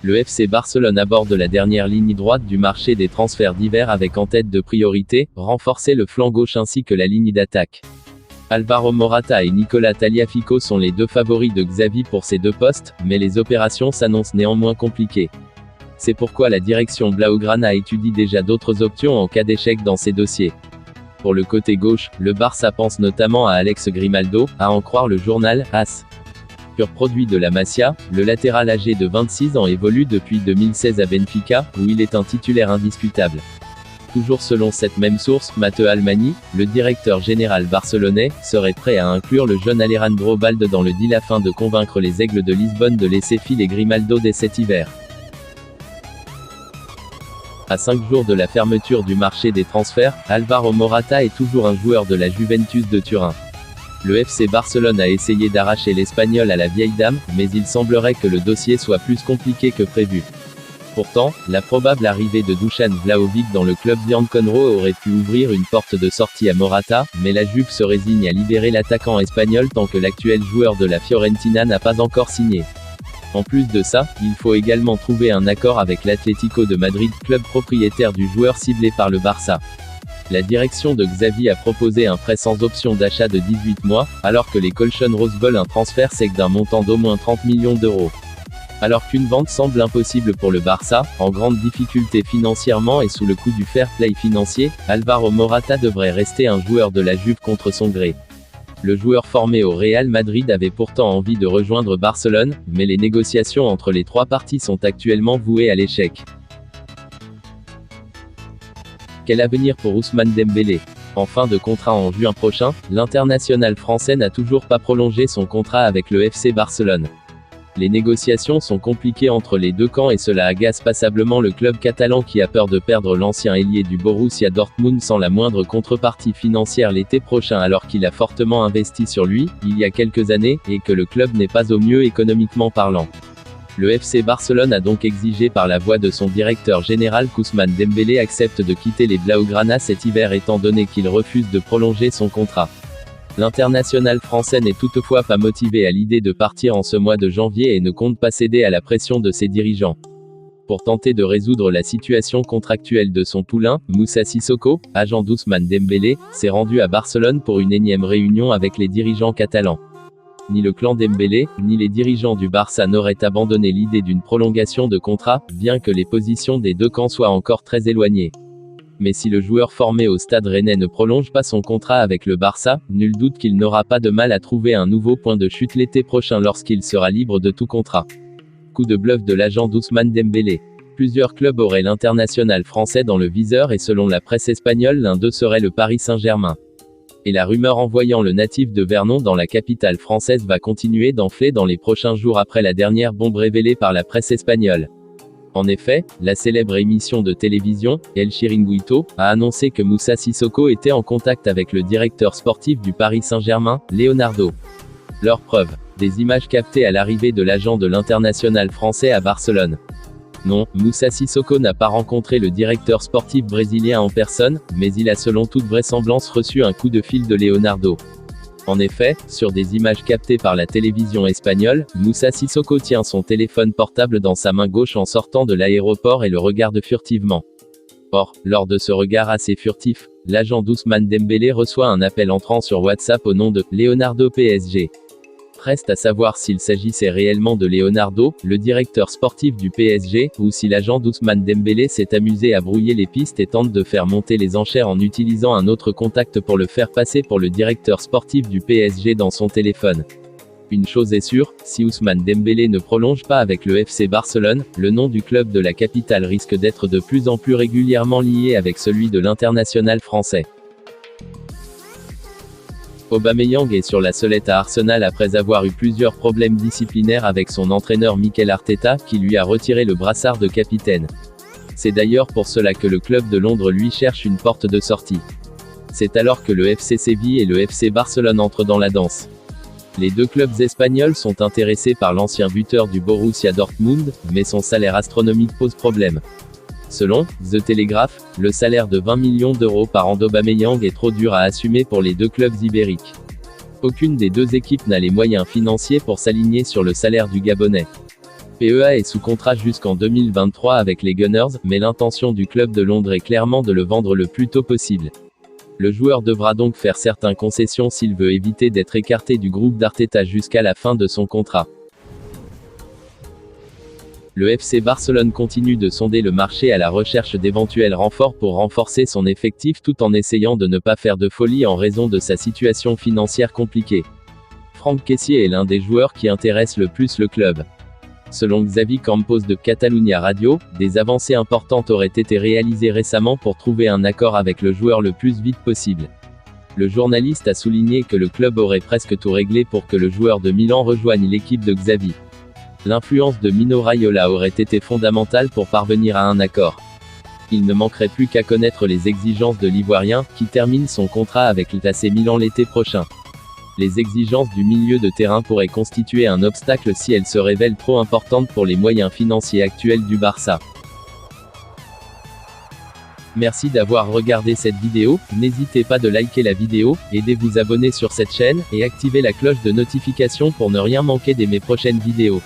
Le FC Barcelone aborde la dernière ligne droite du marché des transferts d'hiver avec en tête de priorité, renforcer le flanc gauche ainsi que la ligne d'attaque. Alvaro Morata et Nicolas Tagliafico sont les deux favoris de Xavi pour ces deux postes, mais les opérations s'annoncent néanmoins compliquées. C'est pourquoi la direction blaugrana étudie déjà d'autres options en cas d'échec dans ces dossiers. Pour le côté gauche, le Barça pense notamment à Alex Grimaldo, à en croire le journal AS. Pur produit de la Masia, le latéral âgé de 26 ans évolue depuis 2016 à Benfica, où il est un titulaire indiscutable. Toujours selon cette même source, Matteo Almani, le directeur général barcelonais, serait prêt à inclure le jeune Alejandro Balde dans le deal afin de convaincre les Aigles de Lisbonne de laisser filer Grimaldo dès cet hiver. À 5 jours de la fermeture du marché des transferts, Alvaro Morata est toujours un joueur de la Juventus de Turin. Le FC Barcelone a essayé d'arracher l'Espagnol à la vieille dame, mais il semblerait que le dossier soit plus compliqué que prévu. Pourtant, la probable arrivée de Dusan Vlahovic dans le club bianconero aurait pu ouvrir une porte de sortie à Morata, mais la Juve se résigne à libérer l'attaquant espagnol tant que l'actuel joueur de la Fiorentina n'a pas encore signé. En plus de ça, il faut également trouver un accord avec l'Atlético de Madrid, club propriétaire du joueur ciblé par le Barça. La direction de Xavi a proposé un prêt sans option d'achat de 18 mois, alors que les Colchoneros veulent un transfert sec d'un montant d'au moins 30 millions d'euros. Alors qu'une vente semble impossible pour le Barça, en grande difficulté financièrement et sous le coup du fair play financier, Alvaro Morata devrait rester un joueur de la Juve contre son gré. Le joueur formé au Real Madrid avait pourtant envie de rejoindre Barcelone, mais les négociations entre les trois parties sont actuellement vouées à l'échec. Quel avenir pour Ousmane Dembélé? En fin de contrat en juin prochain, l'international français n'a toujours pas prolongé son contrat avec le FC Barcelone. Les négociations sont compliquées entre les deux camps et cela agace passablement le club catalan qui a peur de perdre l'ancien ailier du Borussia Dortmund sans la moindre contrepartie financière l'été prochain alors qu'il a fortement investi sur lui, il y a quelques années, et que le club n'est pas au mieux économiquement parlant. Le FC Barcelone a donc exigé par la voix de son directeur général qu'Ousmane Dembélé accepte de quitter les Blaugrana cet hiver étant donné qu'il refuse de prolonger son contrat. L'international français n'est toutefois pas motivé à l'idée de partir en ce mois de janvier et ne compte pas céder à la pression de ses dirigeants. Pour tenter de résoudre la situation contractuelle de son poulain, Moussa Sissoko, agent d'Ousmane Dembélé, s'est rendu à Barcelone pour une énième réunion avec les dirigeants catalans. Ni le clan Dembélé, ni les dirigeants du Barça n'auraient abandonné l'idée d'une prolongation de contrat, bien que les positions des deux camps soient encore très éloignées. Mais si le joueur formé au Stade Rennais ne prolonge pas son contrat avec le Barça, nul doute qu'il n'aura pas de mal à trouver un nouveau point de chute l'été prochain lorsqu'il sera libre de tout contrat. Coup de bluff de l'agent d'Ousmane Dembélé. Plusieurs clubs auraient l'international français dans le viseur et selon la presse espagnole l'un d'eux serait le Paris Saint-Germain. Et la rumeur envoyant le natif de Vernon dans la capitale française va continuer d'enfler dans les prochains jours après la dernière bombe révélée par la presse espagnole. En effet, la célèbre émission de télévision, El Chiringuito, a annoncé que Moussa Sissoko était en contact avec le directeur sportif du Paris Saint-Germain, Leonardo. Leur preuve, des images captées à l'arrivée de l'agent de l'international français à Barcelone. Non, Moussa Sissoko n'a pas rencontré le directeur sportif brésilien en personne, mais il a selon toute vraisemblance reçu un coup de fil de Leonardo. En effet, sur des images captées par la télévision espagnole, Moussa Sissoko tient son téléphone portable dans sa main gauche en sortant de l'aéroport et le regarde furtivement. Or, lors de ce regard assez furtif, l'agent d'Ousmane Dembélé reçoit un appel entrant sur WhatsApp au nom de Leonardo PSG. Reste à savoir s'il s'agissait réellement de Leonardo, le directeur sportif du PSG, ou si l'agent d'Ousmane Dembélé s'est amusé à brouiller les pistes et tente de faire monter les enchères en utilisant un autre contact pour le faire passer pour le directeur sportif du PSG dans son téléphone. Une chose est sûre, si Ousmane Dembélé ne prolonge pas avec le FC Barcelone, le nom du club de la capitale risque d'être de plus en plus régulièrement lié avec celui de l'international français. Aubameyang est sur la sellette à Arsenal après avoir eu plusieurs problèmes disciplinaires avec son entraîneur Mikel Arteta, qui lui a retiré le brassard de capitaine. C'est d'ailleurs pour cela que le club de Londres lui cherche une porte de sortie. C'est alors que le FC Séville et le FC Barcelone entrent dans la danse. Les deux clubs espagnols sont intéressés par l'ancien buteur du Borussia Dortmund, mais son salaire astronomique pose problème. Selon The Telegraph, le salaire de 20 millions d'euros par an d'Aubameyang est trop dur à assumer pour les deux clubs ibériques. Aucune des deux équipes n'a les moyens financiers pour s'aligner sur le salaire du Gabonais. PEA est sous contrat jusqu'en 2023 avec les Gunners, mais l'intention du club de Londres est clairement de le vendre le plus tôt possible. Le joueur devra donc faire certaines concessions s'il veut éviter d'être écarté du groupe d'Arteta jusqu'à la fin de son contrat. Le FC Barcelone continue de sonder le marché à la recherche d'éventuels renforts pour renforcer son effectif tout en essayant de ne pas faire de folie en raison de sa situation financière compliquée. Franck Kessié est l'un des joueurs qui intéressent le plus le club. Selon Xavi Campos de Catalunya Radio, des avancées importantes auraient été réalisées récemment pour trouver un accord avec le joueur le plus vite possible. Le journaliste a souligné que le club aurait presque tout réglé pour que le joueur de Milan rejoigne l'équipe de Xavi. L'influence de Mino Raiola aurait été fondamentale pour parvenir à un accord. Il ne manquerait plus qu'à connaître les exigences de l'Ivoirien, qui termine son contrat avec l'AC Milan l'été prochain. Les exigences du milieu de terrain pourraient constituer un obstacle si elles se révèlent trop importantes pour les moyens financiers actuels du Barça. Merci d'avoir regardé cette vidéo, n'hésitez pas de liker la vidéo, et de vous abonner sur cette chaîne, et activer la cloche de notification pour ne rien manquer de mes prochaines vidéos.